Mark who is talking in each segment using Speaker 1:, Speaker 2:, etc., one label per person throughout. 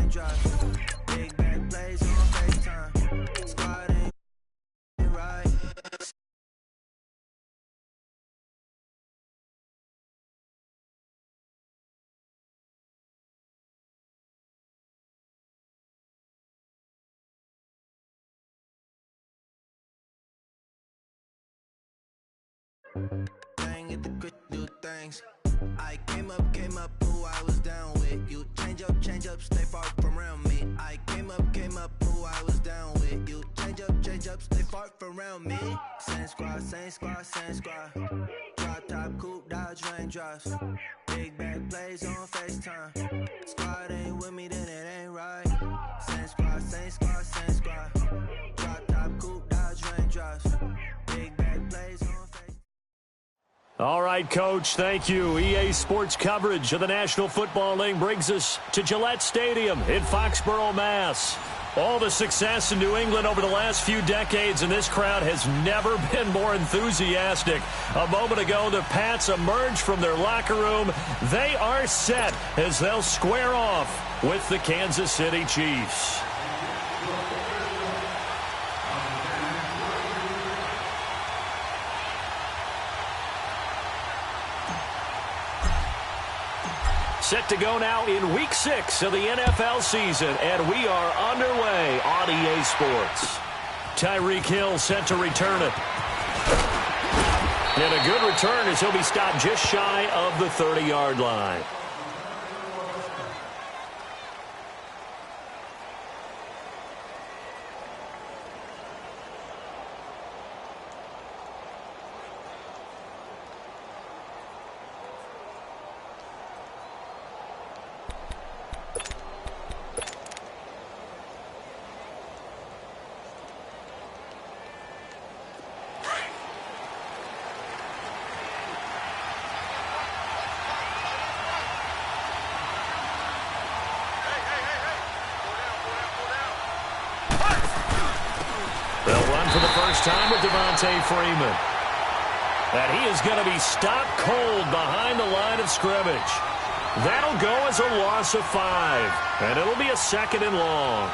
Speaker 1: raindrops. Big bang plays on FaceTime. Squad ain't right. Dang it, the good do things. I came up, who I was down with. You change up, stay far from around me. I came up, who I was down with. You change up, stay far from around me. Same squad. Drop top, coupe, dodge raindrops. Big bag plays on FaceTime. Squad ain't with me, then it ain't right. Same squad. Drop top, coupe, dodge raindrops. Big bag plays on FaceTime.
Speaker 2: All right, Coach, thank you. EA Sports coverage of the National Football League brings us to Gillette Stadium in Foxborough, Mass. All the success in New England over the last few decades, and this crowd has never been more enthusiastic. A moment ago, the Pats emerged from their locker room. They are set as they'll square off with the Kansas City Chiefs. Set to go now in Week 6 of the NFL season, and we are underway on EA Sports. Tyreek Hill set to return it. And a good return as he'll be stopped just shy of the 30-yard line. For the first time with Devontae Freeman. And he is going to be stopped cold behind the line of scrimmage. That'll go as a loss of 5. And it'll be a 2nd and long.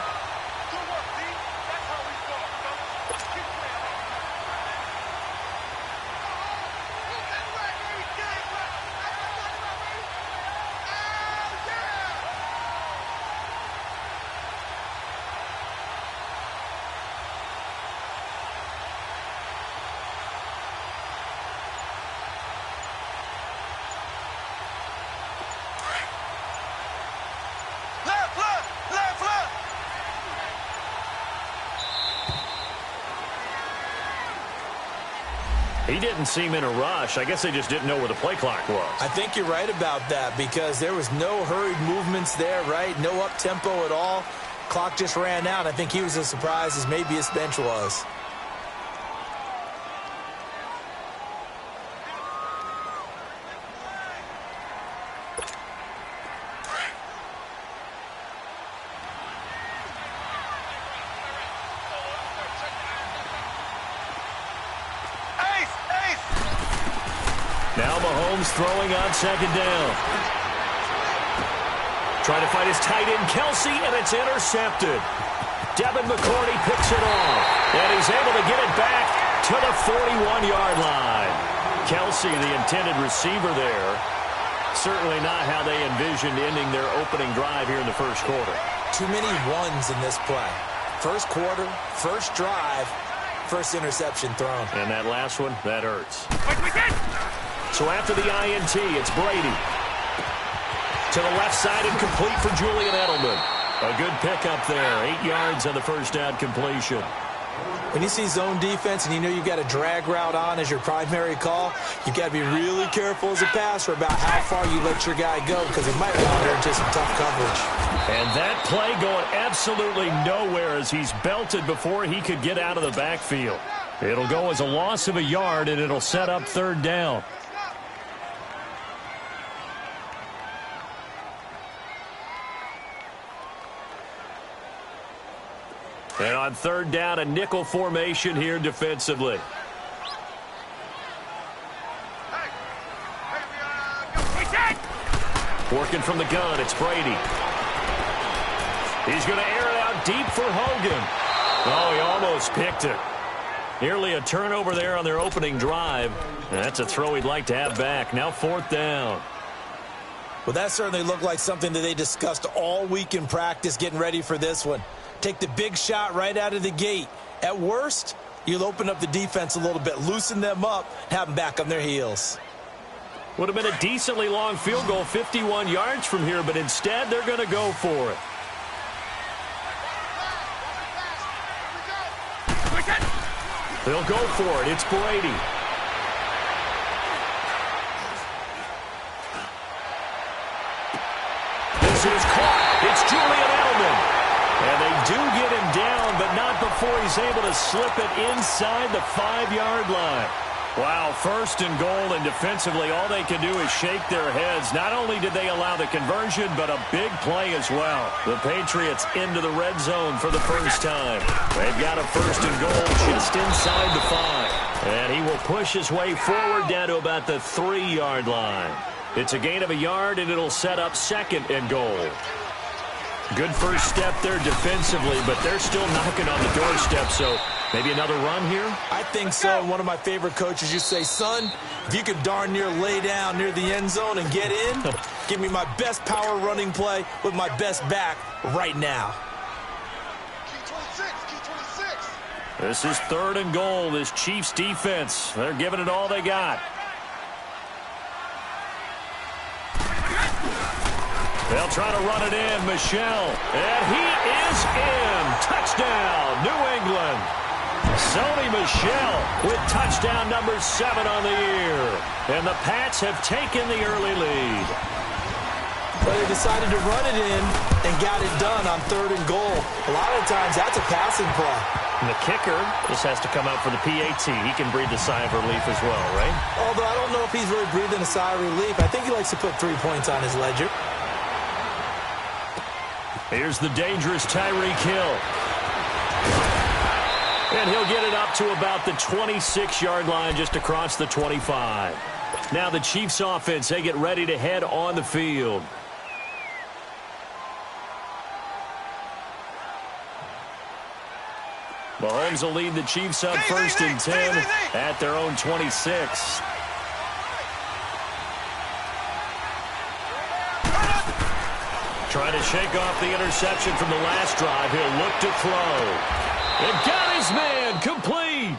Speaker 2: He didn't seem in a rush. I guess they just didn't know where the play clock was.
Speaker 3: I think you're right about that because there was no hurried movements there, right? No up-tempo at all. Clock just ran out. I think he was as surprised as maybe his bench was.
Speaker 2: Now Mahomes throwing on 2nd down. Trying to find his tight end, Kelsey, and it's intercepted. Devin McCourty picks it off, and he's able to get it back to the 41-yard line. Kelsey, the intended receiver there. Certainly not how they envisioned ending their opening drive here in the first quarter.
Speaker 3: Too many ones in this play. First quarter, first drive, first interception thrown.
Speaker 2: And that last one, that hurts. So after the INT, it's Brady. To the left side and complete for Julian Edelman. A good pickup there. 8 yards on the first down completion.
Speaker 3: When you see zone defense and you know you've got a drag route on as your primary call, you've got to be really careful as a passer about how far you let your guy go because he might wander into some tough coverage.
Speaker 2: And that play going absolutely nowhere as he's belted before he could get out of the backfield. It'll go as a loss of a yard, and it'll set up 3rd down. And on 3rd down, a nickel formation here defensively. Working from the gun, it's Brady. He's going to air it out deep for Hogan. Oh, he almost picked it. Nearly a turnover there on their opening drive. And that's a throw he'd like to have back. Now 4th down.
Speaker 3: Well, that certainly looked like something that they discussed all week in practice getting ready for this one. Take the big shot right out of the gate. At worst, you'll open up the defense a little bit, loosen them up, have them back on their heels.
Speaker 2: Would have been a decently long field goal, 51 yards from here, but instead they're going to go for it. They'll go for it. It's Brady. This is caught. It's Julian Edelman. And they do get him down, but not before he's able to slip it inside the 5-yard line. Wow, 1st and goal, and defensively all they can do is shake their heads. Not only did they allow the conversion, but a big play as well. The Patriots into the red zone for the first time. They've got a 1st and goal just inside the 5. And he will push his way forward down to about the 3-yard line. It's a gain of a yard, and it'll set up 2nd and goal. Good first step there defensively, but they're still knocking on the doorstep, so maybe another run here?
Speaker 3: I think so. And one of my favorite coaches used to say, son, if you could darn near lay down near the end zone and get in, give me my best power running play with my best back right now.
Speaker 2: This is 3rd and goal, this Chiefs defense. They're giving it all they got. They'll try to run it in, Michel. And he is in. Touchdown, New England. Sony Michel with touchdown number 7 on the year. And the Pats have taken the early lead.
Speaker 3: But they decided to run it in and got it done on 3rd and goal. A lot of times that's a passing play.
Speaker 2: And the kicker just has to come out for the PAT. He can breathe a sigh of relief as well, right?
Speaker 3: Although I don't know if he's really breathing a sigh of relief. I think he likes to put 3 points on his ledger.
Speaker 2: Here's the dangerous Tyreek Hill. And he'll get it up to about the 26-yard line just across the 25. Now the Chiefs offense, they get ready to head on the field. Mahomes will lead the Chiefs up 1st and 10 at their own 26. Trying to shake off the interception from the last drive. He'll look to throw. And got his man complete.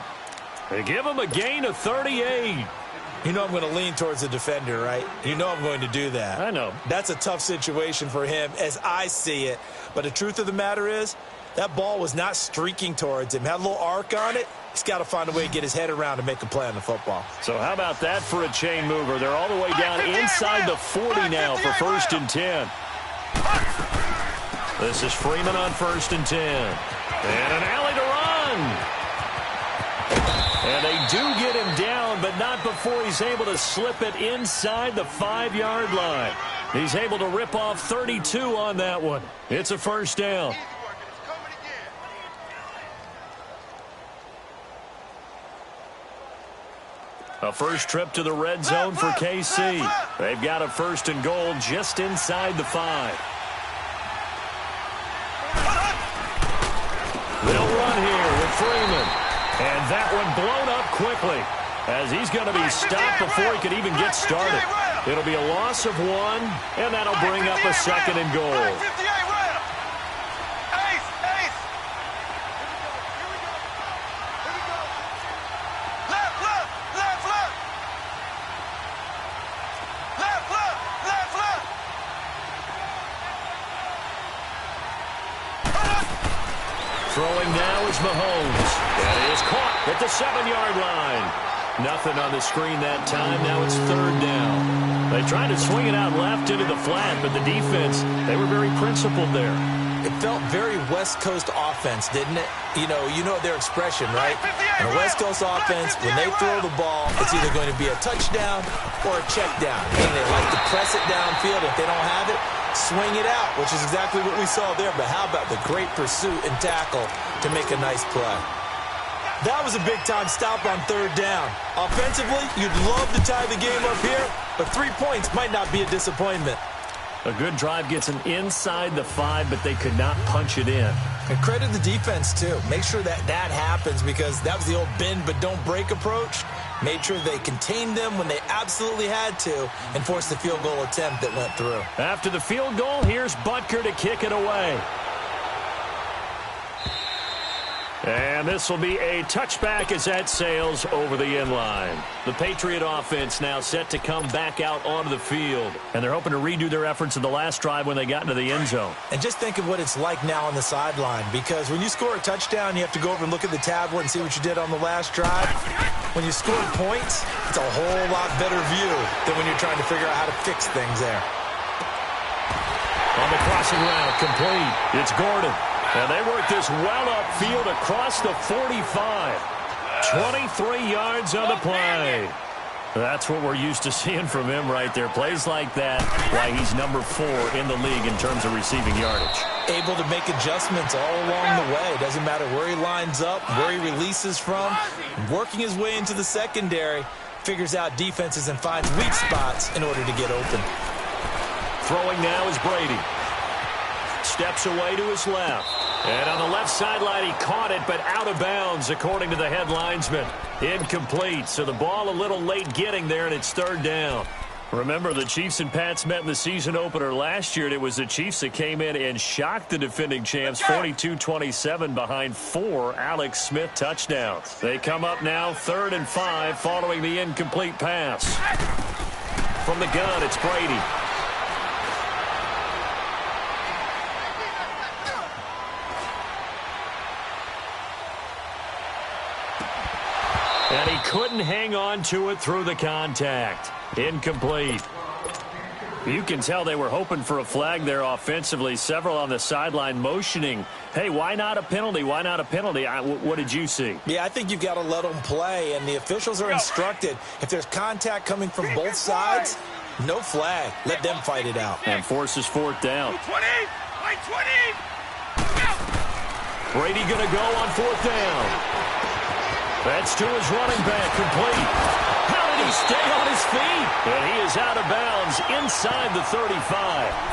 Speaker 2: They give him a gain of 38.
Speaker 3: You know I'm going to lean towards the defender, right? You know I'm going to do that.
Speaker 2: I know.
Speaker 3: That's a tough situation for him as I see it. But the truth of the matter is, that ball was not streaking towards him. Had a little arc on it. He's got to find a way to get his head around and make a play on the football.
Speaker 2: So how about that for a chain mover? They're all the way down inside the 40 now for 1st and 10. This is Freeman on 1st and 10. And an alley to run. And they do get him down, but not before he's able to slip it inside the 5-yard line. He's able to rip off 32 on that one. It's a 1st down. A first trip to the red zone for KC. They've got a 1st and goal just inside the 5. They'll run here with Freeman. And that one blown up quickly as he's going to be stopped before he could even get started. It'll be a loss of 1, and that'll bring up a 2nd and goal. Throwing now is Mahomes. That is caught at the 7-yard line. Nothing on the screen that time. Now it's 3rd down. They tried to swing it out left into the flat, but the defense, they were very principled there.
Speaker 3: It felt very West Coast offense, didn't it? You know their expression, right? In a West Coast offense, when they throw the ball, it's either going to be a touchdown or a check down. And they like to press it downfield. If they don't have it, swing it out, which is exactly what we saw there. But how about the great pursuit and tackle to make a nice play? That was a big-time stop on 3rd down. Offensively, you'd love to tie the game up here, but 3 points might not be a disappointment.
Speaker 2: A good drive gets them inside the 5, but they could not punch it in.
Speaker 3: And credit the defense, too. Make sure that happens, because that was the old bend but don't break approach. Made sure they contained them when they absolutely had to and forced the field goal attempt that went through.
Speaker 2: After the field goal, here's Butker to kick it away. And this will be a touchback as that sails over the end line. The Patriot offense now set to come back out onto the field. And they're hoping to redo their efforts in the last drive when they got into the end zone.
Speaker 3: And just think of what it's like now on the sideline, because when you score a touchdown, you have to go over and look at the tablet and see what you did on the last drive. When you score points, it's a whole lot better view than when you're trying to figure out how to fix things there.
Speaker 2: On the crossing route, complete. It's Gordon. And they work this well upfield across the 45. 23 yards on the play. That's what we're used to seeing from him right there. Plays like that, why he's number 4 in the league in terms of receiving yardage.
Speaker 3: Able to make adjustments all along the way. Doesn't matter where he lines up, where he releases from. Working his way into the secondary. Figures out defenses and finds weak spots in order to get open.
Speaker 2: Throwing now is Brady. Steps away to his left. And on the left sideline, he caught it, but out of bounds, according to the head linesman. Incomplete, so the ball a little late getting there, and it's third down. Remember, the Chiefs and Pats met in the season opener last year, and it was the Chiefs that came in and shocked the defending champs 42-27 behind 4 Alex Smith touchdowns. They come up now 3rd and 5 following the incomplete pass. From the gun, it's Brady. And he couldn't hang on to it through the contact. Incomplete. You can tell they were hoping for a flag there offensively. Several on the sideline motioning, hey, why not a penalty? Why not a penalty? What did you see?
Speaker 3: Yeah, I think you've got to let them play, and the officials are instructed. If there's contact coming from both sides, no flag. Let them fight it out.
Speaker 2: And forces 4th down.
Speaker 4: 20! 20!
Speaker 2: Brady going to go on 4th down. That's to his running back, complete. How did he stay on his feet? And he is out of bounds inside the 35.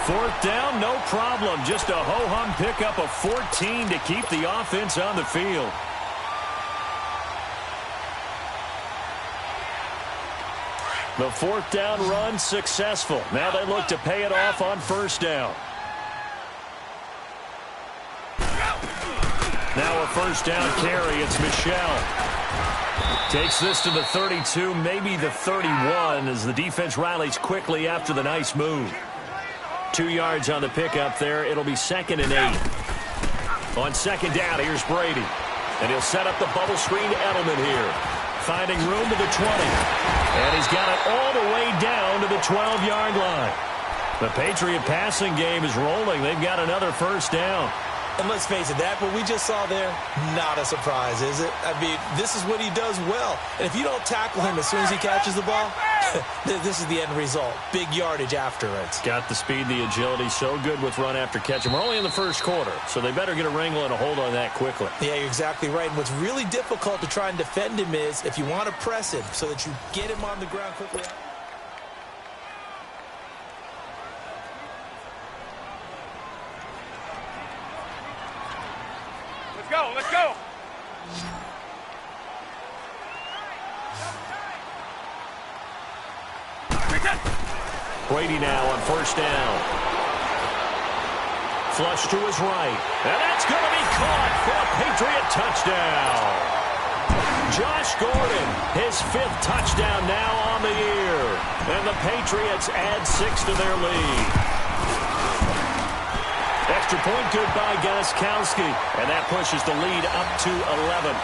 Speaker 2: 4th down, no problem. Just a ho-hum pickup of 14 to keep the offense on the field. The 4th down run successful. Now they look to pay it off on 1st down. Now a 1st down carry. It's Michel. Takes this to the 32, maybe the 31, as the defense rallies quickly after the nice move. 2 yards on the pickup there. It'll be 2nd and 8. On 2nd down, here's Brady. And he'll set up the bubble screen to Edelman here. Finding room to the 20. And he's got it all the way down to the 12-yard line. The Patriot passing game is rolling. They've got another 1st down.
Speaker 3: And let's face it, that what we just saw there, not a surprise, is it? I mean, this is what he does well. And if you don't tackle him as soon as he catches the ball, this is the end result. Big yardage after it.
Speaker 2: Got the speed, the agility, so good with run after catch. And we're only in the 1st quarter, so they better get a wrangle and a hold on that quickly.
Speaker 3: Yeah, you're exactly right. And what's really difficult to try and defend him is if you want to press him so that you get him on the ground quickly.
Speaker 4: Let's go!
Speaker 2: Brady now on 1st down. Flush to his right. And that's going to be caught for a Patriot touchdown. Josh Gordon, his 5th touchdown now on the year. And the Patriots add 6 to their lead. Extra point good by Gostkowski. And that pushes the lead up to 11.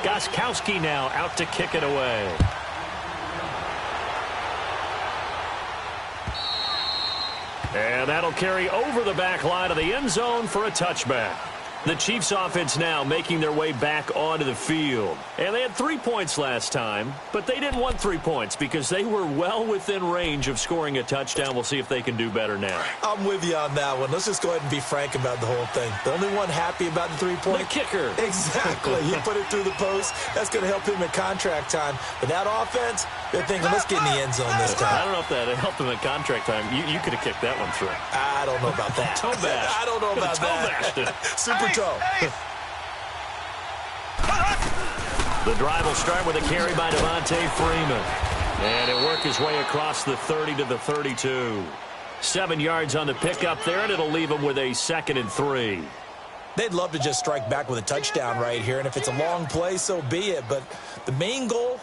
Speaker 2: Gostkowski now out to kick it away. And that'll carry over the back line of the end zone for a touchback. The Chiefs offense now making their way back onto the field. And they had 3 points last time, but they didn't want 3 points because they were well within range of scoring a touchdown. We'll see if they can do better now.
Speaker 3: I'm with you on that one. Let's just go ahead and be frank about the whole thing. The only one happy about the 3-point.
Speaker 2: The kicker.
Speaker 3: Exactly. He put it through the post. That's going to help him in contract time. But that offense, they're thinking, let's get in the end zone this time.
Speaker 2: I don't know if that helped him in contract time. You could have kicked that one through.
Speaker 3: I don't know about that.
Speaker 2: Toe bash.
Speaker 3: I don't know about that. Super toe.
Speaker 2: The drive will start with a carry by Devontae Freeman. And it'll work his way across the 30 to the 32. 7 yards on the pickup there, and it'll leave him with a 2nd and 3.
Speaker 3: They'd love to just strike back with a touchdown right here, and if it's a long play, so be it. But the main goal,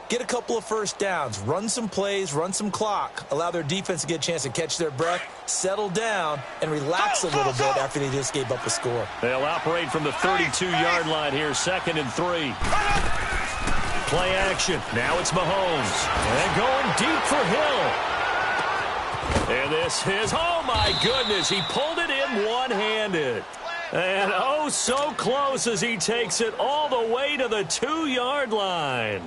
Speaker 3: get a couple of first downs, run some plays, run some clock, allow their defense to get a chance to catch their breath, settle down, and relax a little bit after they just gave up a score.
Speaker 2: They'll operate from the 32-yard line here, 2nd and 3. Play action. Now it's Mahomes. And going deep for Hill. And this is, oh my goodness, he pulled it in one-handed. And oh, so close as he takes it all the way to the 2-yard line.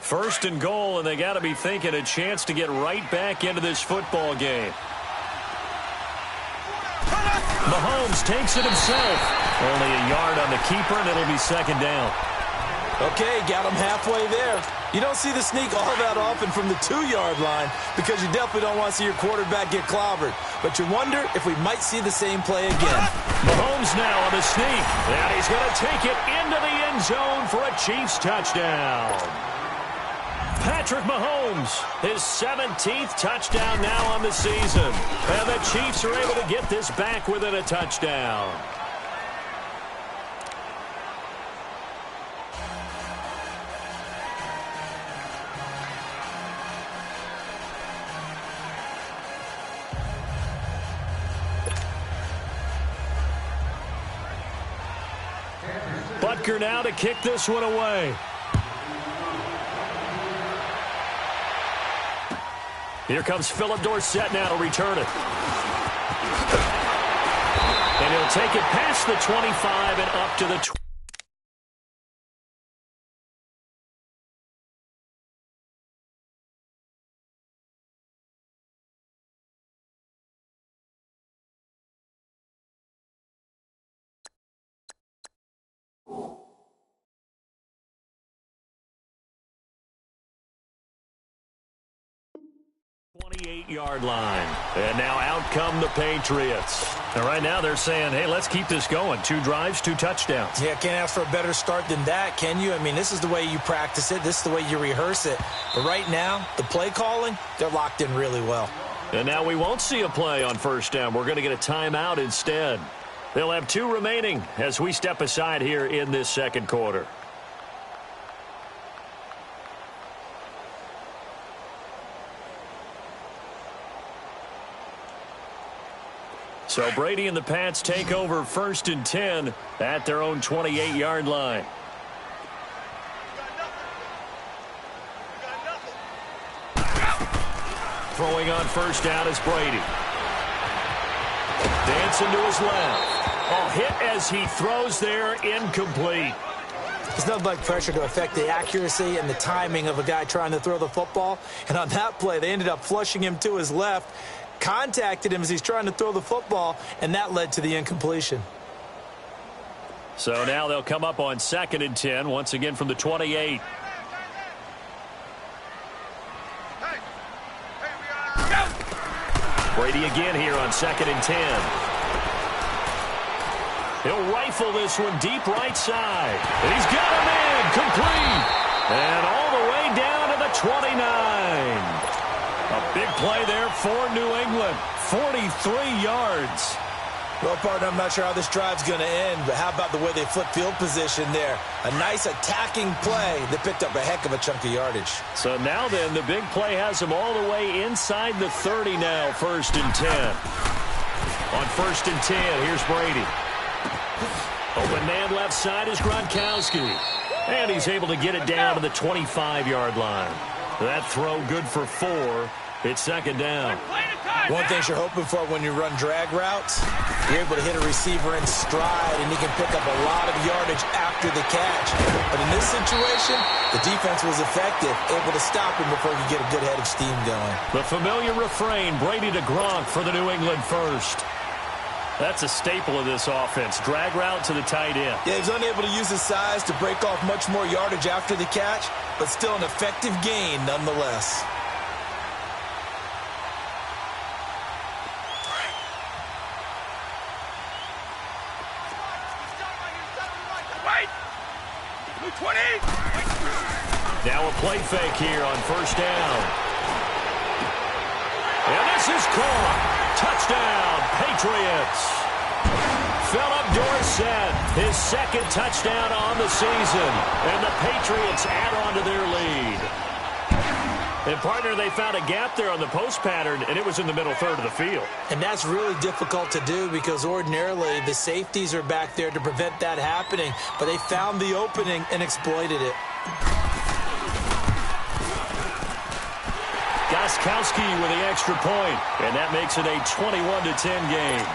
Speaker 2: 1st and goal, and they got to be thinking a chance to get right back into this football game. Mahomes takes it himself. Only a yard on the keeper, and it'll be 2nd down.
Speaker 3: Okay, got him halfway there. You don't see the sneak all that often from the 2-yard line because you definitely don't want to see your quarterback get clobbered. But you wonder if we might see the same play again.
Speaker 2: Mahomes now on the sneak, and he's going to take it into the end zone for a Chiefs touchdown. Patrick Mahomes, his 17th touchdown now on the season. And the Chiefs are able to get this back within a touchdown. Butker now to kick this one away. Here comes Philip Dorsett now to return it. And he'll take it past the 25 and up to the 20. Yard line. And now out come the Patriots. And right now they're saying, hey, let's keep this going. 2 drives, 2 touchdowns.
Speaker 3: Yeah, can't ask for a better start than that, can you? I mean, this is the way you practice it. This is the way you rehearse it. But right now, the play calling, they're locked in really well.
Speaker 2: And now we won't see a play on 1st down. We're going to get a timeout instead. They'll have 2 remaining as we step aside here in this 2nd quarter. So Brady and the Pats take over 1st and 10 at their own 28-yard line. Throwing on 1st down is Brady. Dancing to his left. Oh, hit as he throws there, incomplete.
Speaker 3: It's nothing like pressure to affect the accuracy and the timing of a guy trying to throw the football. And on that play, they ended up flushing him to his left, contacted him as he's trying to throw the football, and that led to the incompletion.
Speaker 2: So now they'll come up on 2nd and 10, once again from the 28. Brady again here on 2nd and 10. He'll rifle this one deep right side. And he's got him in, complete. And all the way down to the 29. A big play there for New England. 43 yards.
Speaker 3: Well, partner, I'm not sure how this drive's going to end, but how about the way they flip field position there? A nice attacking play that picked up a heck of a chunk of yardage. So
Speaker 2: now then, the big play has him all the way inside the 30 now, 1st and 10. On 1st and 10, here's Brady. Open man left side is Gronkowski. And he's able to get it down to the 25-yard line. That throw good for 4. It's second down.
Speaker 3: One thing you're hoping for when you run drag routes, you're able to hit a receiver in stride, and he can pick up a lot of yardage after the catch. But in this situation, the defense was effective, able to stop him before he could get a good head of steam going.
Speaker 2: The familiar refrain, Brady to Gronk for the New England first. That's a staple of this offense. Drag route to the tight end.
Speaker 3: Yeah, he was unable to use his size to break off much more yardage after the catch, but still an effective gain nonetheless.
Speaker 2: Now a play fake here on first down. And this is caught. Touchdown, Patriots. Philip Dorsett, his second touchdown on the season. And the Patriots add on to their lead. And, partner, they found a gap there on the post pattern, and it was in the middle third of the field.
Speaker 3: And that's really difficult to do because ordinarily the safeties are back there to prevent that happening. But they found the opening and exploited it.
Speaker 2: Gostkowski with the extra point, and that makes it a 21-10 game.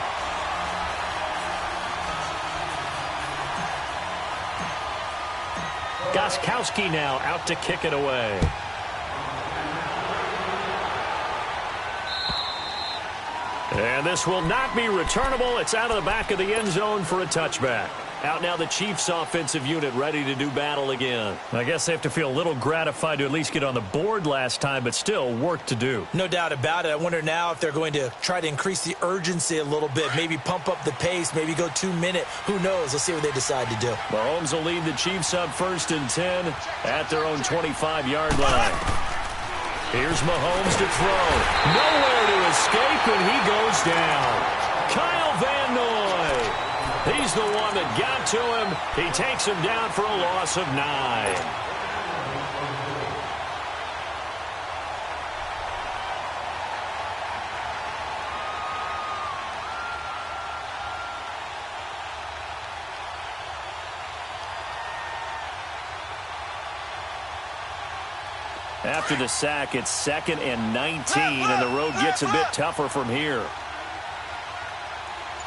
Speaker 2: Gostkowski now out to kick it away. And this will not be returnable. It's out of the back of the end zone for a touchback. Out now the Chiefs offensive unit ready to do battle again. I guess they have to feel a little gratified to at least get on the board last time, but still work to do.
Speaker 3: No doubt about it. I wonder now if they're going to try to increase the urgency a little bit, maybe pump up the pace, maybe go 2 minute. Who knows? Let's see what they decide to do.
Speaker 2: Mahomes will lead the Chiefs up 1st and 10 at their own 25-yard line. Here's Mahomes to throw. Nowhere to escape, and he goes down. Kyle Van Noy. He's the one that got to him. He takes him down for a loss of 9. After the sack, it's 2nd and 19, and the road gets a bit tougher from here.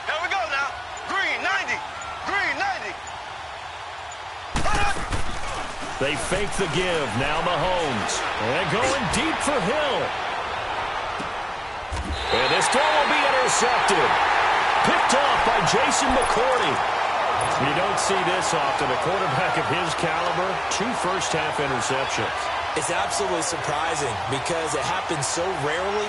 Speaker 4: Here we go now. Green 90. Green 90.
Speaker 2: They fake the give. Now Mahomes. And going deep for Hill. And this throw will be intercepted. Picked off by Jason McCourty. You don't see this often. A quarterback of his caliber, 2 first-half interceptions.
Speaker 3: It's absolutely surprising because it happens so rarely.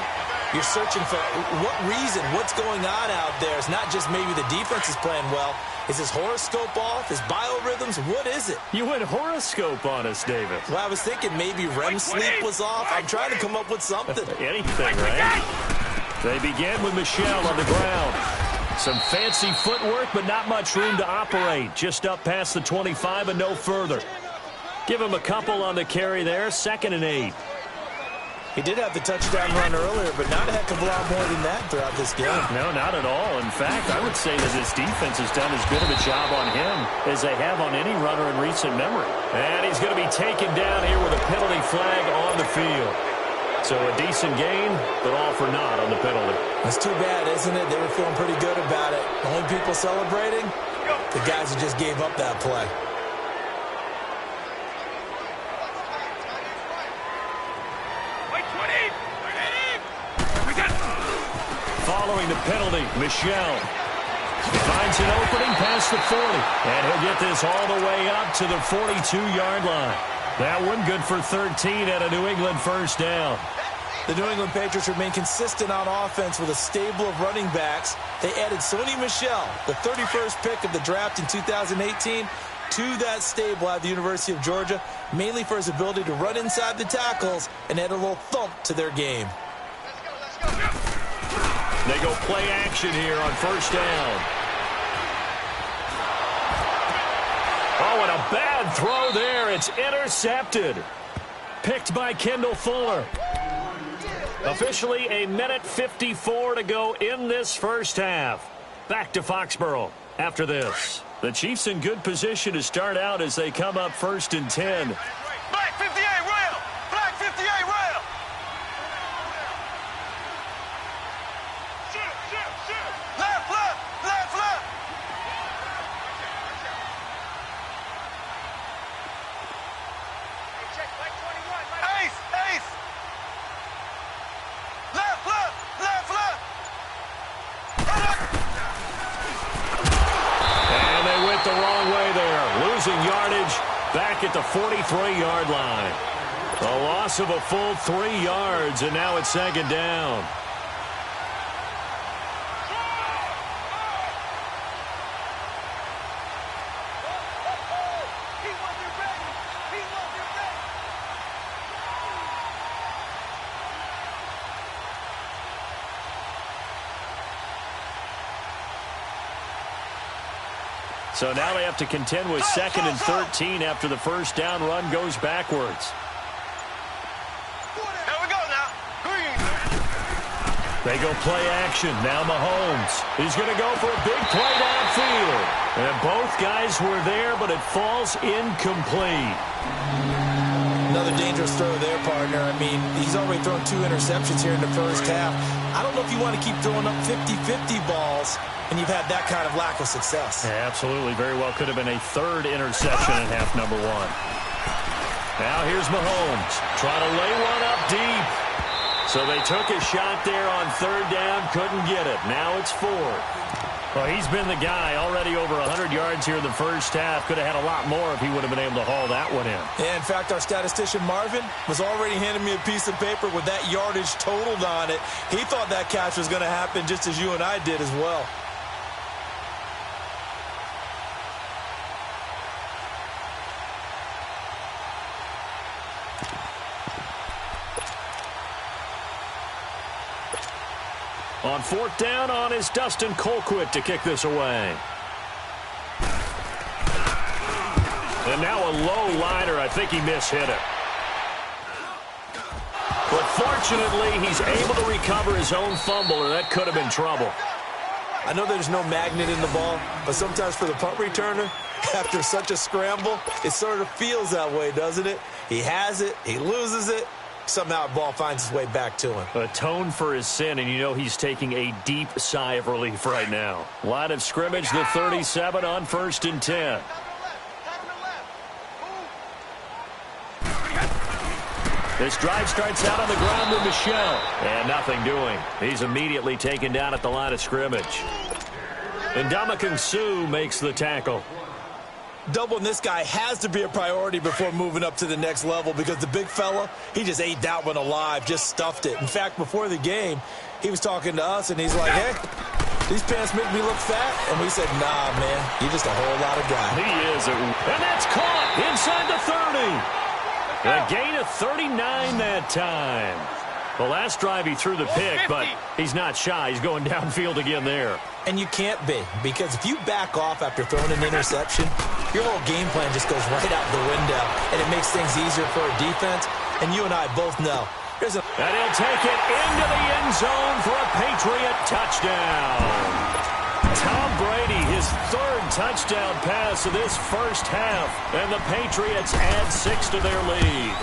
Speaker 3: You're searching for what reason, what's going on out there. It's not just maybe the defense is playing well. Is his horoscope off? His biorhythms? What is it?
Speaker 2: You went horoscope on us, David.
Speaker 3: Well, I was thinking maybe REM sleep was off. I'm trying to come up with something.
Speaker 2: Anything, right? They begin with Michel on the ground. Some fancy footwork, but not much room to operate. Just up past the 25 and no further. Give him a couple on the carry there. 2nd and 8.
Speaker 3: He did have the touchdown run earlier, but not a heck of a lot more than that throughout this game.
Speaker 2: No, not at all. In fact, I would say that this defense has done as good of a job on him as they have on any runner in recent memory. And he's going to be taken down here with a penalty flag on the field. So a decent gain, but all for naught on the penalty.
Speaker 3: That's too bad, isn't it? They were feeling pretty good about it. The only people celebrating, the guys who just gave up that play.
Speaker 2: Following the penalty, Michel finds an opening past the 40. And he'll get this all the way up to the 42-yard line. That one good for 13 at a New England first down.
Speaker 3: The New England Patriots remain consistent on offense with a stable of running backs. They added Sony Michel, the 31st pick of the draft in 2018, to that stable at the University of Georgia, mainly for his ability to run inside the tackles and add a little thump to their game.
Speaker 2: They go play action here on first down. Oh, and a bad throw there. It's intercepted. Picked by Kendall Fuller. Officially a minute 54 to go in this first half. Back to Foxborough after this. The Chiefs in good position to start out as they come up 1st and 10.
Speaker 4: Black 58 rail. Black 58 rail.
Speaker 2: back at the 43-yard line. A loss of a full 3 yards, and now it's second down. So now they have to contend with 2nd and 13 after the first down run goes backwards.
Speaker 4: Here we go now. Green.
Speaker 2: They go play action. Now Mahomes. He's going to go for a big play downfield. And both guys were there, but it falls incomplete.
Speaker 3: Another dangerous throw there, partner. I mean, he's already thrown 2 interceptions here in the first half. I don't know if you want to keep throwing up 50-50 balls, and you've had that kind of lack of success.
Speaker 2: Yeah, absolutely. Very well could have been a 3rd interception in half number 1. Now here's Mahomes. Trying to lay one up deep. So they took a shot there on 3rd down. Couldn't get it. Now it's 4th. Well, he's been the guy already over 100 yards here in the first half. Could have had a lot more if he would have been able to haul that one in.
Speaker 3: Yeah, in fact, our statistician Marvin was already handing me a piece of paper with that yardage totaled on it. He thought that catch was going to happen just as you and I did as well.
Speaker 2: On 4th down on is Dustin Colquitt to kick this away. And now a low liner. I think he mishit it. But fortunately, he's able to recover his own fumble, or that could have been trouble.
Speaker 3: I know there's no magnet in the ball, but sometimes for the punt returner, after such a scramble, it sort of feels that way, doesn't it? He has it, he loses it. Somehow the ball finds its way back to him.
Speaker 2: Atone for his sin, and you know he's taking a deep sigh of relief right now. Line of scrimmage, the 37 on 1st and 10. This drive starts out on the ground with Michel, and nothing doing. He's immediately taken down at the line of scrimmage. And Ndamukong Suh makes the tackle.
Speaker 3: Doubling this guy has to be a priority before moving up to the next level because the big fella, he just ate that one alive, just stuffed it. In fact, before the game, he was talking to us, and he's like, hey, these pants make me look fat. And we said, nah, man, you're just a whole lot of guy.
Speaker 2: He is. And that's caught inside the 30. A gain of 39 that time. The last drive he threw the pick, but he's not shy. He's going downfield again there.
Speaker 3: And you can't be, because if you back off after throwing an interception, your whole game plan just goes right out the window, and it makes things easier for a defense. And you and I both know.
Speaker 2: And he'll take it into the end zone for a Patriot touchdown. Tom Brady, his 3rd touchdown pass of this first half, and the Patriots add 6 to their lead.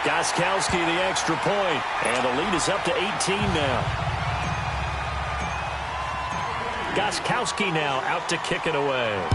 Speaker 2: Gostkowski the extra point, and the lead is up to 18 now. Gostkowski now out to kick it away.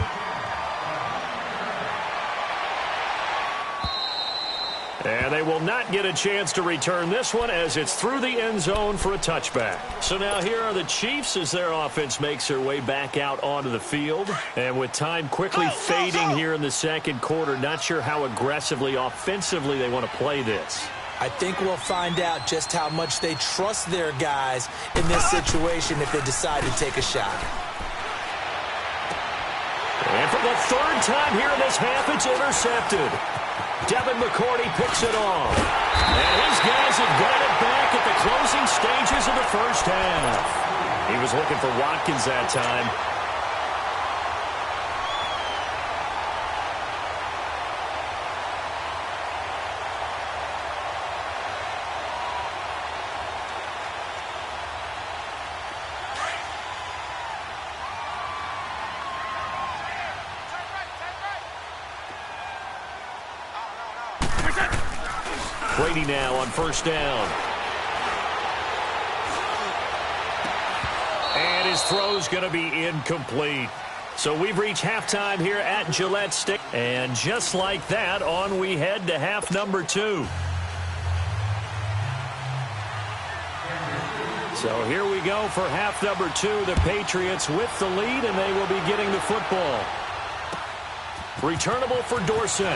Speaker 2: And they will not get a chance to return this one as it's through the end zone for a touchback. So now here are the Chiefs as their offense makes their way back out onto the field. And with time quickly fading here in the second quarter, not sure how aggressively, offensively they want to play this.
Speaker 3: I think we'll find out just how much they trust their guys in this situation if they decide to take a shot.
Speaker 2: And for the 3rd time here in this half, it's intercepted. Devin McCourty picks it off. And his guys have got it back at the closing stages of the first half. He was looking for Watkins that time. Brady now on 1st down. And his throw's going to be incomplete. So we've reached halftime here at Gillette Stadium. And just like that, on we head to half number 2. So here we go for half number 2. The Patriots with the lead, and they will be getting the football. Returnable for Dorsett.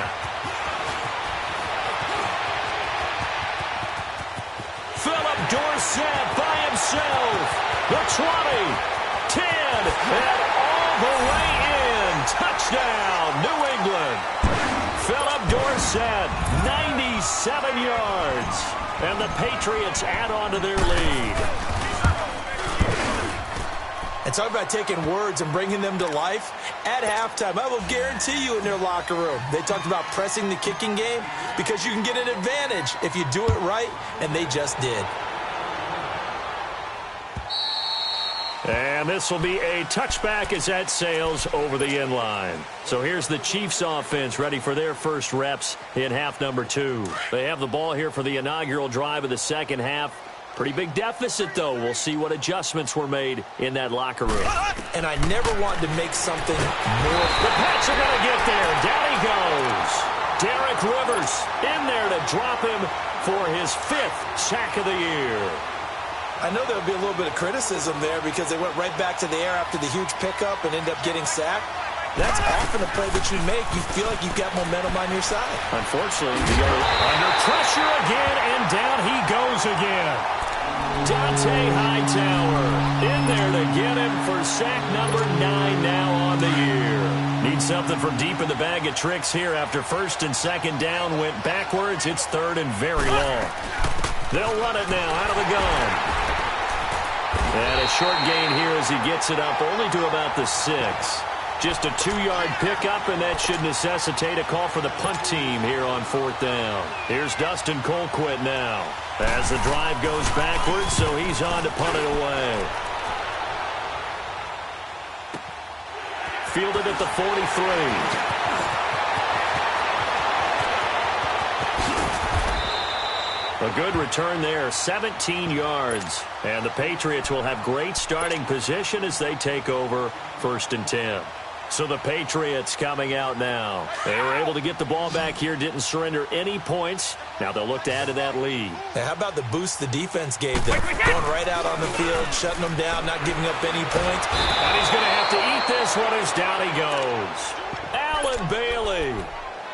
Speaker 2: Philip Dorsett by himself. The 20, 10, and all the way in. Touchdown, New England. Philip Dorsett, 97 yards. And the Patriots add on to their lead.
Speaker 3: And talk about taking words and bringing them to life. At halftime, I will guarantee you in their locker room, they talked about pressing the kicking game because you can get an advantage if you do it right, and they just did.
Speaker 2: And this will be a touchback as that sails over the end line. So here's the Chiefs offense ready for their first reps in half number 2. They have the ball here for the inaugural drive of the second half. Pretty big deficit, though. We'll see what adjustments were made in that locker room.
Speaker 3: And I never wanted to make something more.
Speaker 2: The Pats are going to get there. Down he goes. Derek Rivers in there to drop him for his 5th sack of the year.
Speaker 3: I know there'll be a little bit of criticism there because they went right back to the air after the huge pickup and ended up getting sacked. That's often a play that you make. You feel like you've got momentum on your side.
Speaker 2: Unfortunately, they go under pressure again, and down he goes again. Dante Hightower in there to get him for sack number 9 now on the year. Need something from deep in the bag of tricks here after first and second down went backwards. It's third and very long. They'll run it now out of the gun. And a short gain here as he gets it up only to about the 6. Just a 2-yard pickup, and that should necessitate a call for the punt team here on 4th down. Here's Dustin Colquitt now as the drive goes backwards, so he's on to punt it away. Fielded at the 43. A good return there, 17 yards. And the Patriots will have great starting position as they take over 1st and 10. So the Patriots coming out now. They were able to get the ball back here, didn't surrender any points. Now they'll look to add to that lead.
Speaker 3: Now, how about the boost the defense gave them? Going right out on the field, shutting them down, not giving up any points.
Speaker 2: And he's going to have to eat this one as down he goes. Allen Bailey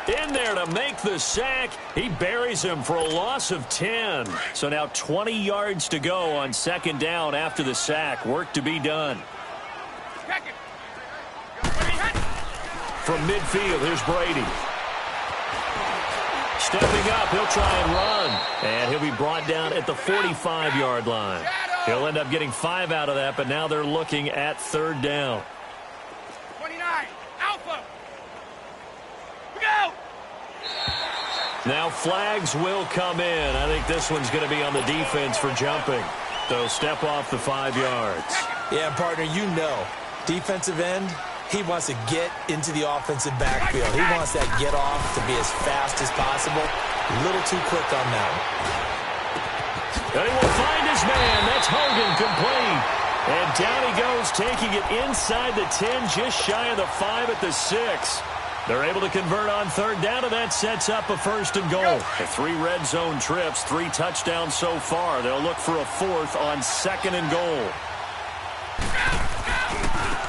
Speaker 2: in there to make the sack. He buries him for a loss of 10. So now 20 yards to go on second down after the sack. Work to be done. From midfield, here's Brady. Stepping up, he'll try and run. And he'll be brought down at the 45-yard line. He'll end up getting 5 out of that, but now they're looking at 3rd down.
Speaker 4: 29, Alpha. Go!
Speaker 2: Now flags will come in. I think this one's going to be on the defense for jumping. They'll step off the 5 yards.
Speaker 3: Yeah, partner, you know, defensive end, he wants to get into the offensive backfield. He wants that get off to be as fast as possible. A little too quick on that one.
Speaker 2: And he will find his man. That's Hogan complete. And down he goes, taking it inside the 10, just shy of the 5 at the 6. They're able to convert on 3rd down, and that sets up a 1st and goal. 3 red zone trips, 3 touchdowns so far. They'll look for a 4th on 2nd and goal.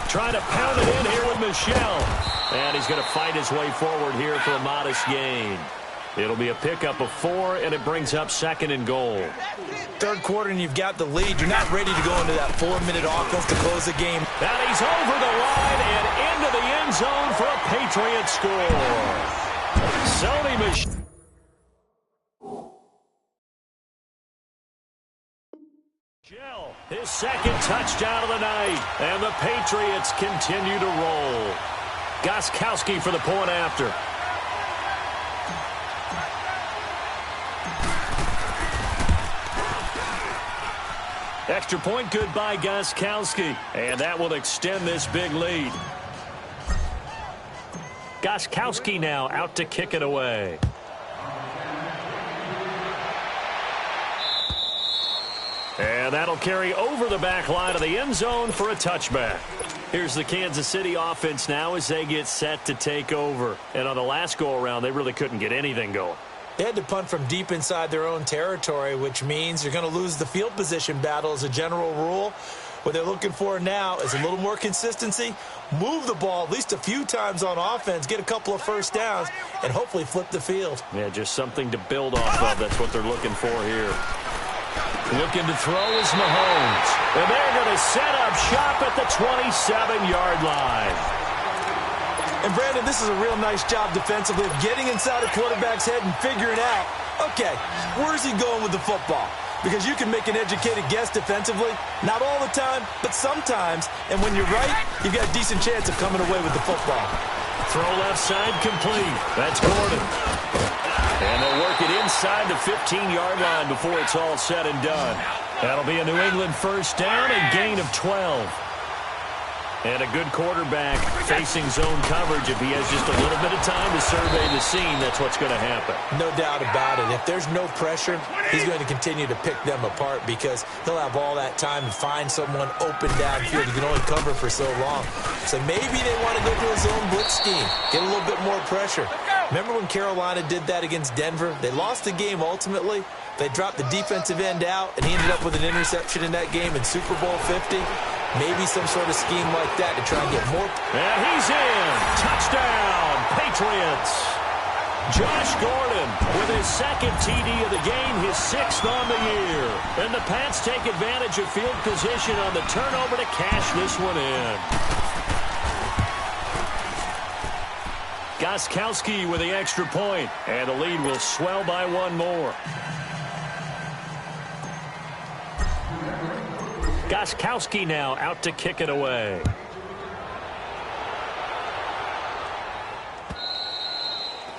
Speaker 2: Trying to pound it in here with Michel. And he's going to fight his way forward here for a modest gain. It'll be a pickup of 4, and it brings up 2nd and goal.
Speaker 3: 3rd quarter, and you've got the lead. You're not ready to go into that 4-minute offense to close the game.
Speaker 2: And he's over the line and into the end zone for a Patriot score. Sony Michel. His 2nd touchdown of the night. And the Patriots continue to roll. Gostkowski for the point after. Extra point good by Gostkowski. And that will extend this big lead. Gostkowski now out to kick it away. And that'll carry over the back line of the end zone for a touchback. Here's the Kansas City offense now as they get set to take over. And on the last go-around, they really couldn't get anything going.
Speaker 3: They had to punt from deep inside their own territory, which means you're going to lose the field position battle as a general rule. What they're looking for now is a little more consistency, move the ball at least a few times on offense, get a couple of first downs, and hopefully flip the field.
Speaker 2: Yeah, just something to build off of. That's what they're looking for here. Looking to throw is Mahomes. And they're going to set up shop at the 27-yard line.
Speaker 3: And, Brandon, this is a real nice job defensively of getting inside a quarterback's head and figuring out, okay, where's he going with the football? Because you can make an educated guess defensively, not all the time, but sometimes. And when you're right, you've got a decent chance of coming away with the football.
Speaker 2: Throw left side complete. That's Gordon. And they'll work it inside the 15-yard line before it's all said and done. That'll be a New England first down and gain of 12. And a good quarterback facing zone coverage. If he has just a little bit of time to survey the scene, that's what's going to happen.
Speaker 3: No doubt about it. If there's no pressure, he's going to continue to pick them apart because he'll have all that time to find someone open downfield. He can only cover for so long. So maybe they want to go to a zone blitz scheme, get a little bit more pressure. Remember when Carolina did that against Denver? They lost the game ultimately. They dropped the defensive end out, and he ended up with an interception in that game in Super Bowl 50. Maybe some sort of scheme like that to try and get more.
Speaker 2: And he's in. Touchdown, Patriots. Josh Gordon with his second TD of the game, his sixth on the year. And the Pats take advantage of field position on the turnover to cash this one in. Gostkowski with the extra point, and the lead will swell by one more. Gostkowski now out to kick it away.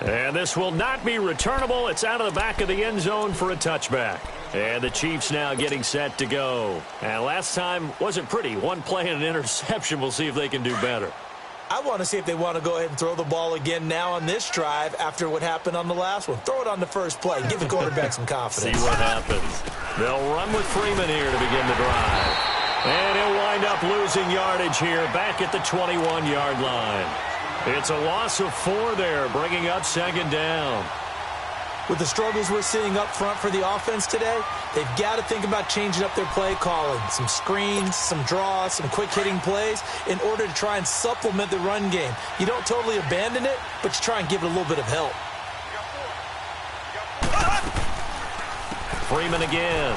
Speaker 2: And this will not be returnable. It's out of the back of the end zone for a touchback. And the Chiefs now getting set to go. And last time wasn't pretty. One play and an interception. We'll see if they can do better.
Speaker 3: I want to see if they want to go ahead and throw the ball again now on this drive after what happened on the last one. Throw it on the first play. Give the quarterback some confidence.
Speaker 2: See what happens. They'll run with Freeman here to begin the drive. And he'll wind up losing yardage here back at the 21-yard line. It's a loss of 4 there, bringing up second down.
Speaker 3: With the struggles we're seeing up front for the offense today, they've got to think about changing up their play calling. Some screens, some draws, some quick-hitting plays in order to try and supplement the run game. You don't totally abandon it, but you try and give it a little bit of help.
Speaker 2: Freeman again.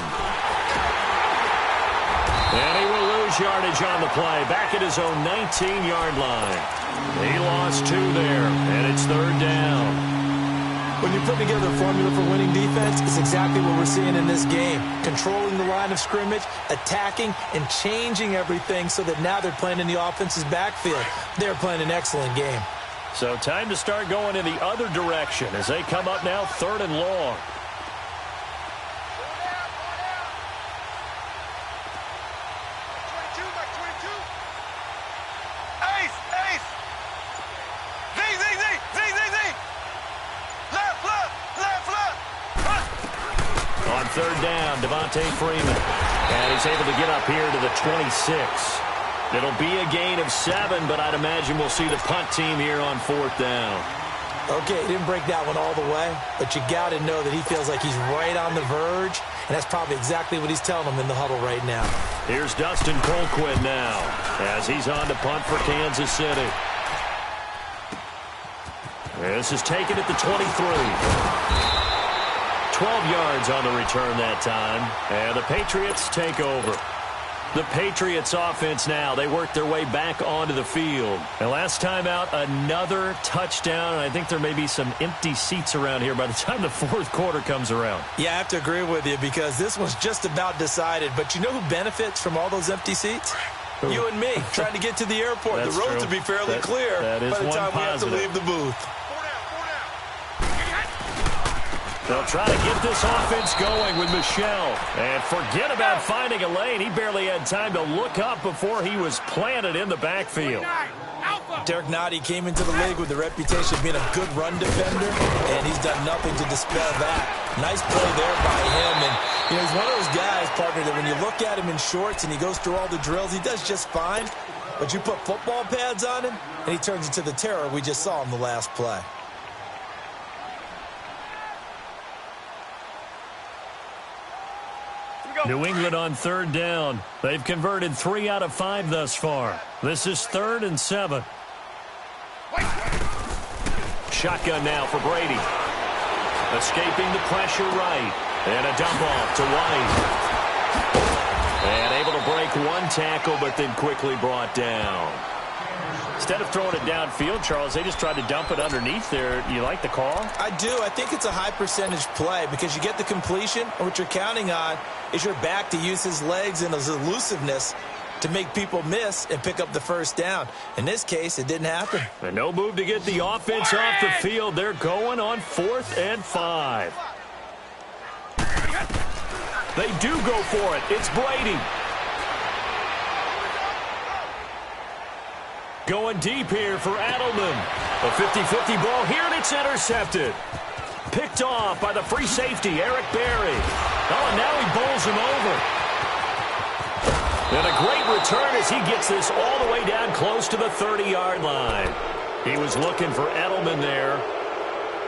Speaker 2: And he will lose yardage on the play, back at his own 19-yard line. He lost 2 there, and it's third down.
Speaker 3: When you put together a formula for winning defense, it's exactly what we're seeing in this game. Controlling the line of scrimmage, attacking, and changing everything so that now they're playing in the offense's backfield. They're playing an excellent game.
Speaker 2: So time to start going in the other direction as they come up now third and long. Third down, Devontae Freeman. And he's able to get up here to the 26. It'll be a gain of 7, but I'd imagine we'll see the punt team here on fourth down.
Speaker 3: Okay, he didn't break that one all the way, but you got to know that he feels like he's right on the verge, and that's probably exactly what he's telling them in the huddle right now.
Speaker 2: Here's Dustin Colquitt now as he's on to punt for Kansas City. This is taken at the 23. 12 yards on the return that time, and the Patriots take over. The Patriots offense now, they work their way back onto the field. And last time out, another touchdown, and I think there may be some empty seats around here by the time the fourth quarter comes around.
Speaker 3: Yeah, I have to agree with you because this one's just about decided. But you know who benefits from all those empty seats? Who? You and me, trying to get to the airport. The roads will be fairly clear by the time we have to leave the booth.
Speaker 2: They'll try to get this offense going with Michel. And forget about finding a lane. He barely had time to look up before he was planted in the backfield.
Speaker 3: Derek Nottie came into the league with the reputation of being a good run defender, and he's done nothing to dispel that. Nice play there by him. And, you know, he's one of those guys, partner, that when you look at him in shorts and he goes through all the drills, he does just fine. But you put football pads on him, and he turns into the terror we just saw in the last play.
Speaker 2: New England on third down. They've converted 3 out of 5 thus far. This is 3rd and 7. Shotgun now for Brady. Escaping the pressure right. And a dump off to White. And able to break one tackle, but then quickly brought down. Instead of throwing it downfield, Charles, they just tried to dump it underneath there. You like the call?
Speaker 3: I do. I think it's a high percentage play because you get the completion, and what you're counting on is your back to use his legs and his elusiveness to make people miss and pick up the first down. In this case, it didn't happen.
Speaker 2: And no move to get the offense off the field. They're going on 4th and 5. They do go for it. It's Brady. Going deep here for Adelman. A 50-50 ball here, and it's intercepted. Picked off by the free safety, Eric Berry. Oh, and now he bowls him over. And a great return as he gets this all the way down close to the 30-yard line. He was looking for Edelman there.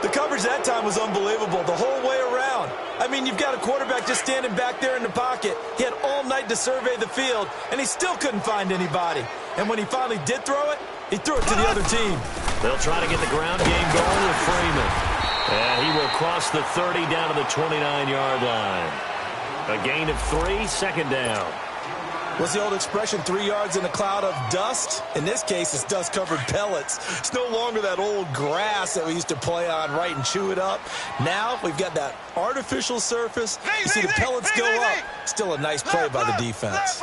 Speaker 3: The coverage that time was unbelievable the whole way around. I mean, you've got a quarterback just standing back there in the pocket. He had all night to survey the field, and he still couldn't find anybody. And when he finally did throw it, he threw it to the other team.
Speaker 2: They'll try to get the ground game going with Freeman. And he will cross the 30 down to the 29-yard line. A gain of 3, 2nd down.
Speaker 3: What's the old expression, 3 yards in a cloud of dust? In this case, it's dust-covered pellets. It's no longer that old grass that we used to play on, right, and chew it up. Now we've got that artificial surface. You see the pellets go up. Still a nice play by the defense.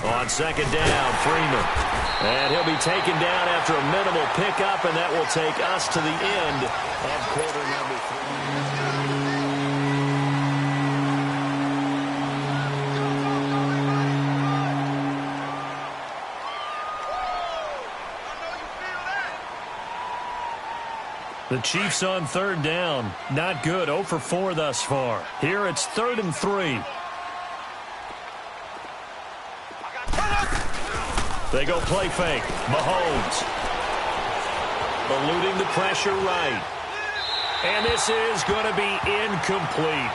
Speaker 2: On 2nd down, Freeman. And he'll be taken down after a minimal pickup, and that will take us to the end of quarter number 3. The Chiefs on 3rd down. Not good. 0 for 4 thus far. Here it's 3rd and 3. They go play fake. Mahomes. Eluding the pressure right. And this is going to be incomplete.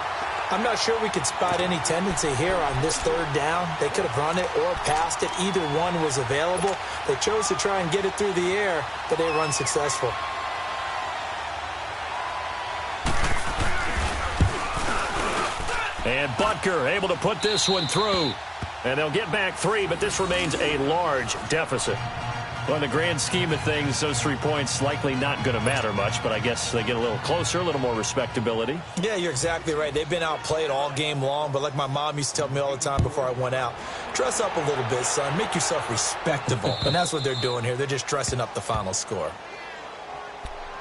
Speaker 3: I'm not sure we could spot any tendency here on this 3rd down. They could have run it or passed it. Either one was available. They chose to try and get it through the air, but they were unsuccessful.
Speaker 2: And Butker able to put this one through. And they'll get back 3, but this remains a large deficit. Well, in the grand scheme of things, those 3 points likely not going to matter much, but I guess they get a little closer, a little more respectability.
Speaker 3: Yeah, you're exactly right. They've been outplayed all game long, but like my mom used to tell me all the time before I went out, dress up a little bit, son. Make yourself respectable. And that's what they're doing here. They're just dressing up the final score.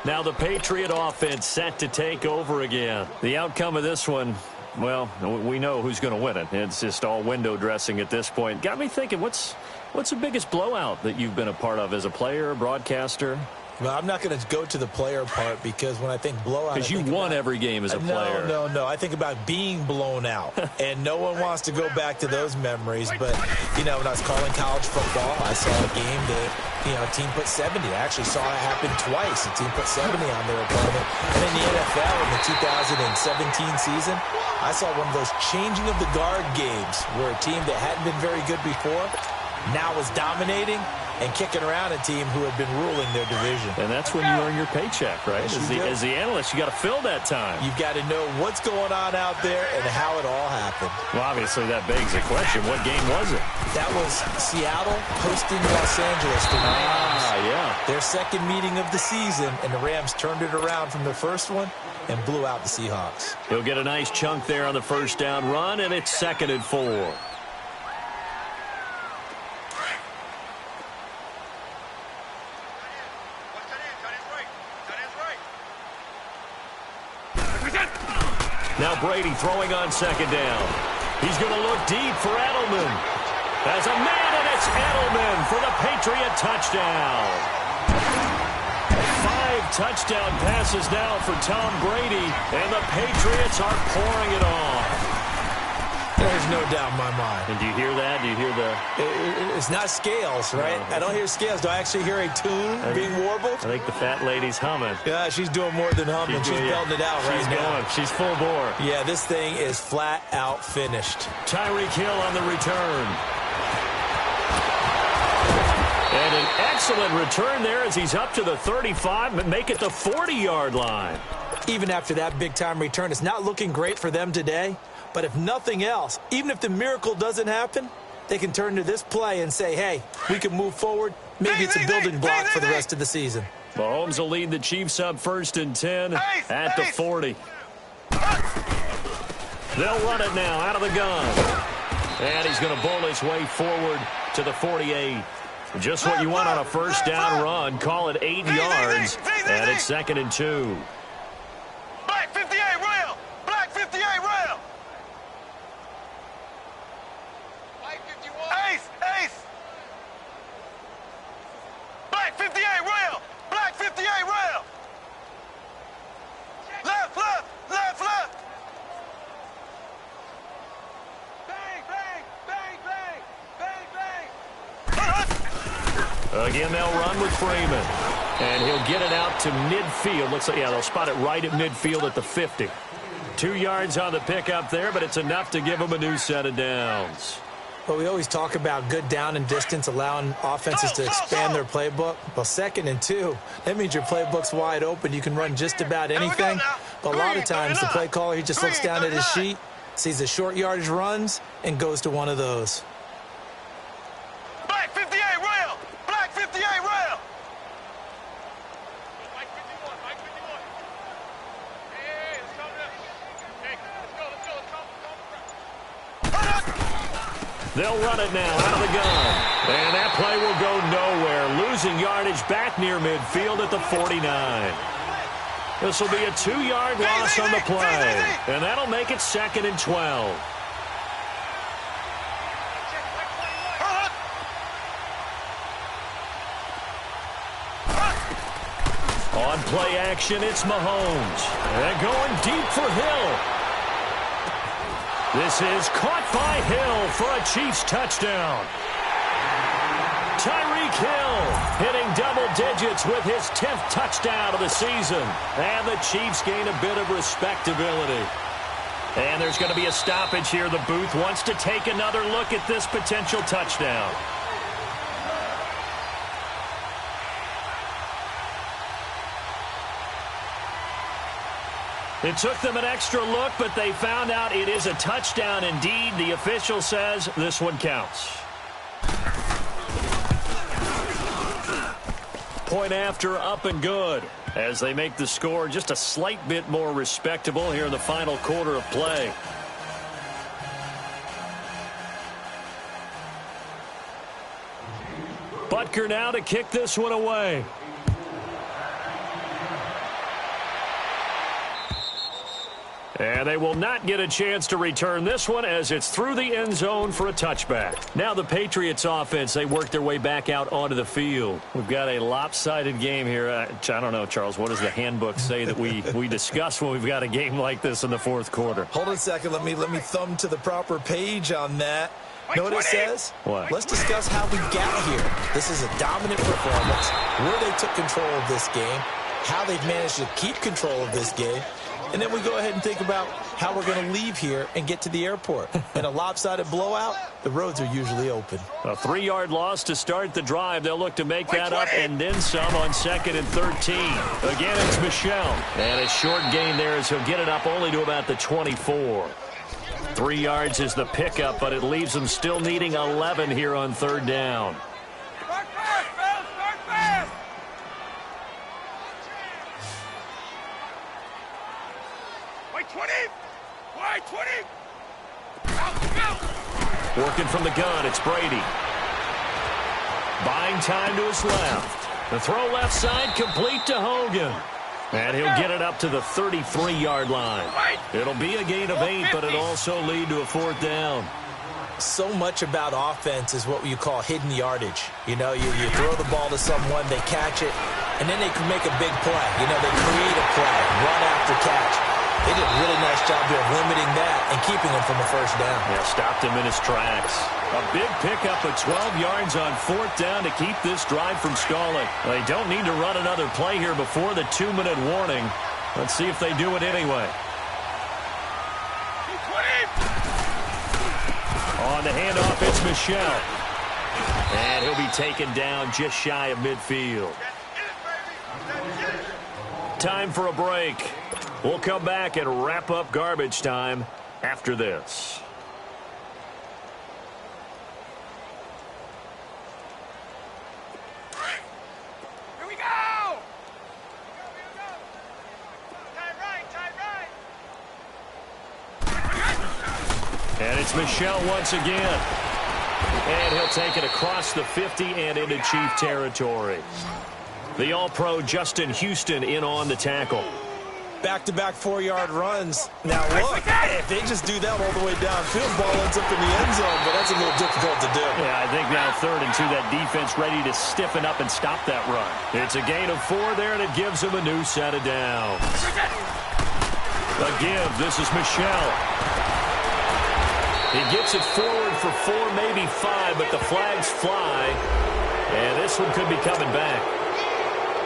Speaker 2: Now the Patriot offense set to take over again. The outcome of this one, well, we know who's going to win it. It's just all window dressing at this point. Got me thinking, what's the biggest blowout that you've been a part of as a player, broadcaster?
Speaker 3: Well, I'm not going to go to the player part because when I think blowout...
Speaker 2: Because you won every game as a player.
Speaker 3: No. I think about being blown out. And no one wants to go back to those memories. But, you know, when I was calling college football, I saw a game that, a team put 70. I actually saw it happen twice. A team put 70 on their opponent. And in the NFL in the 2017 season, I saw one of those changing of the guard games where a team that hadn't been very good before now was dominating and kicking around a team who had been ruling their division.
Speaker 2: And that's when you earn your paycheck, right? As the analyst, you got to fill that time.
Speaker 3: You've got to know what's going on out there and how it all happened.
Speaker 2: Well, obviously, that begs the question, what game was it?
Speaker 3: That was Seattle hosting Los Angeles. The Rams.
Speaker 2: Yeah.
Speaker 3: Their second meeting of the season, and the Rams turned it around from their first one and blew out the Seahawks.
Speaker 2: He'll get a nice chunk there on the first down run, and it's 2nd and 4. Now Brady throwing on 2nd down. He's going to look deep for Edelman. As a man, and it's Edelman for the Patriot touchdown. 5 touchdown passes now for Tom Brady, and the Patriots are pouring it on.
Speaker 3: There's no doubt in my mind.
Speaker 2: And do you hear that? Do you hear the...
Speaker 3: It's not scales, right?
Speaker 2: No.
Speaker 3: I don't hear scales. Do I actually hear a tune being warbled?
Speaker 2: I think the fat lady's humming.
Speaker 3: Yeah, she's doing more than humming. She's belting it out right now.
Speaker 2: She's full bore.
Speaker 3: Yeah, this thing is flat out finished.
Speaker 2: Tyreek Hill on the return. And an excellent return there as he's up to the 35 and make it the 40-yard line.
Speaker 3: Even after that big-time return, it's not looking great for them today. But if nothing else, even if the miracle doesn't happen, they can turn to this play and say, hey, we can move forward. Maybe it's a building block for the rest of the season.
Speaker 2: Mahomes will lead the Chiefs up 1st and 10 at the 40. They'll run it now out of the gun. And he's going to bowl his way forward to the 48. Just what you want on a first down run. Call it 8 yards. And it's 2nd and 2.
Speaker 4: Black 58 rail. Black 58 rail. Ace. Ace. Black 58 rail. Black 58 rail. Left, left, left, left. Bang, bang, bang, bang, bang, bang.
Speaker 2: Again, they'll run with Freeman. And he'll get it out to midfield. Looks like, yeah, they'll spot it right at midfield at the 50. 2 yards on the pickup there, but it's enough to give them a new set of downs.
Speaker 3: Well, we always talk about good down and distance, allowing offenses to expand their playbook. Well, 2nd and 2, that means your playbook's wide open. You can run just about anything. But a lot of times, the play caller, he just looks down at his sheet, sees the short yardage runs, and goes to one of those.
Speaker 4: Black 58 rail. Black 58 rail. Mike 51. Mike 51. Hey, let's go. Hey, let's go.
Speaker 2: They'll run it now out of the gun. And that play will go nowhere. Losing yardage back near midfield at the 49. This will be a 2-yard loss on the play. And that'll make it 2nd and 12. On play action, it's Mahomes. And going deep for Hill. This is caught by Hill for a Chiefs touchdown. Tyreek Hill hitting double digits with his 10th touchdown of the season. And the Chiefs gain a bit of respectability. And there's going to be a stoppage here. The booth wants to take another look at this potential touchdown. It took them an extra look, but they found out it is a touchdown indeed. The official says this one counts. Point after, up and good, as they make the score just a slight bit more respectable here in the final quarter of play. Butker now to kick this one away. And they will not get a chance to return this one as it's through the end zone for a touchback. Now the Patriots offense, they work their way back out onto the field. We've got a lopsided game here. I don't know, Charles, what does the handbook say that we discuss when we've got a game like this in the fourth quarter?
Speaker 3: Hold on a second. Let me thumb to the proper page on that. Know what it says?
Speaker 2: What?
Speaker 3: Let's discuss how we got here. This is a dominant performance, where they took control of this game, how they've managed to keep control of this game, and then we go ahead and think about how we're going to leave here and get to the airport. In a lopsided blowout, the roads are usually open.
Speaker 2: A 3-yard loss to start the drive. They'll look to make that up and then some on 2nd and 13. Again, it's Michel. And a short gain there as he'll get it up only to about the 24. 3 yards is the pickup, but it leaves them still needing 11 here on 3rd down. Working from the gun, it's Brady. Buying time to his left. The throw left side, complete to Hogan. And he'll get it up to the 33-yard line. It'll be a gain of 8, but it'll also lead to a 4th down.
Speaker 3: So much about offense is what you call hidden yardage. You know, you throw the ball to someone, they catch it, and then they can make a big play. You know, they create a play, run after catch. They did a really nice job here of limiting that and keeping him from a first down.
Speaker 2: Yeah, stopped him in his tracks. A big pickup of 12 yards on 4th down to keep this drive from stalling. They don't need to run another play here before the 2-minute warning. Let's see if they do it anyway. On the handoff, it's Michel. And he'll be taken down just shy of midfield. Time for a break. We'll come back and wrap up garbage time after this.
Speaker 4: Here we go!
Speaker 2: And it's Michel once again. And he'll take it across the 50 and into Chief territory. The All-Pro Justin Houston in on the tackle.
Speaker 3: Back-to-back 4-yard runs. Now look, if they just do that all the way downfield, ball ends up in the end zone, but that's a little difficult to do.
Speaker 2: Yeah, I think now 3rd and 2, that defense ready to stiffen up and stop that run. It's a gain of 4 there, and it gives them a new set of downs. A give, this is Michel. He gets it forward for 4, maybe 5, but the flags fly, and this one could be coming back.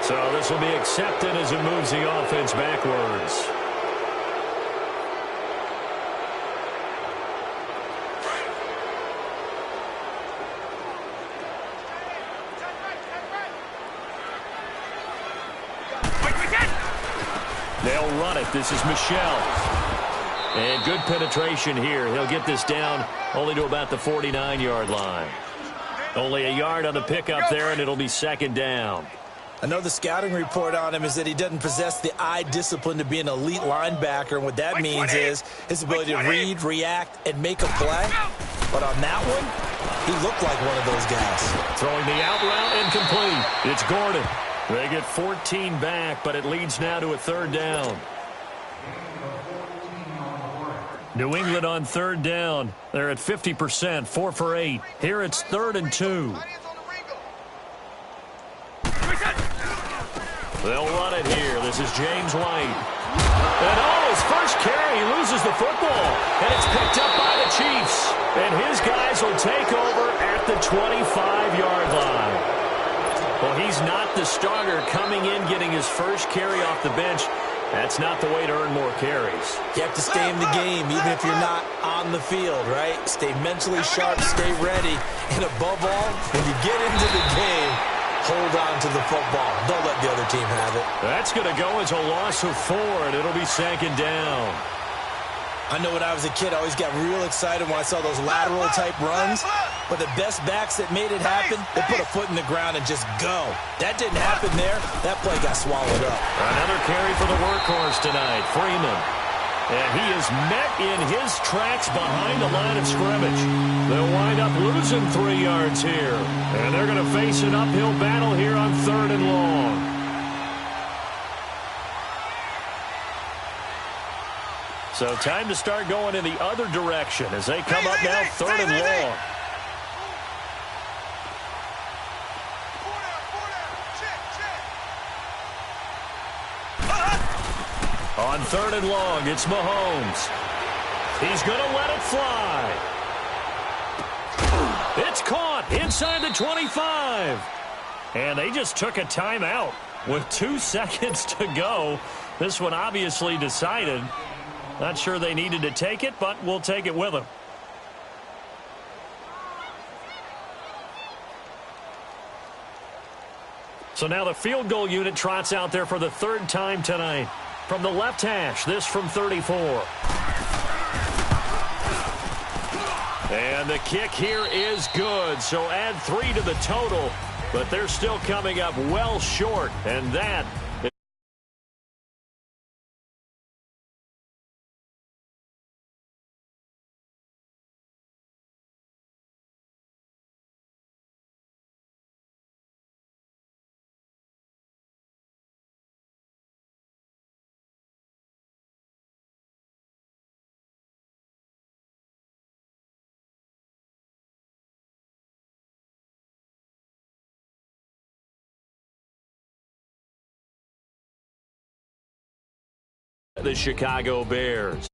Speaker 2: So this will be accepted as it moves the offense backwards. They'll run it. This is Michel. And good penetration here. He'll get this down only to about the 49-yard line. Only a yard on the pickup there, and it'll be 2nd down.
Speaker 3: I know the scouting report on him is that he doesn't possess the eye discipline to be an elite linebacker, and what that means is his ability to read, react, and make a play. But on that one, he looked like one of those guys.
Speaker 2: Throwing the out route incomplete. It's Gordon. They get 14 back, but it leads now to a 3rd down. New England on 3rd down. They're at 50%, 4 for 8. Here it's 3rd and 2. They'll run it here. This is James White. And his first carry, he loses the football. And it's picked up by the Chiefs. And his guys will take over at the 25-yard line. Well, he's not the starter coming in, getting his first carry off the bench. That's not the way to earn more carries. You have to stay in the game, even if you're not on the field, right? Stay mentally sharp, stay ready. And above all, when you get into the game, hold on to the football. Don't let the other team have it. That's going to go as a loss of 4, and it'll be 2nd down.
Speaker 3: I know when I was a kid, I always got real excited when I saw those lateral-type runs. But the best backs that made it happen, they put a foot in the ground and just go. That didn't happen there. That play got swallowed up.
Speaker 2: Another carry for the workhorse tonight, Freeman. And he is met in his tracks behind the line of scrimmage. They'll wind up losing 3 yards here. And they're going to face an uphill battle here on 3rd and long. So time to start going in the other direction as they come up now 3rd and long. On 3rd and long, it's Mahomes. He's going to let it fly. It's caught inside the 25. And they just took a timeout with 2 seconds to go. This one obviously decided. Not sure they needed to take it, but we'll take it with them. So now the field goal unit trots out there for the 3rd time tonight. From the left hash, this from 34. And the kick here is good, so add 3 to the total. But they're still coming up well short, and that the Chicago Bears.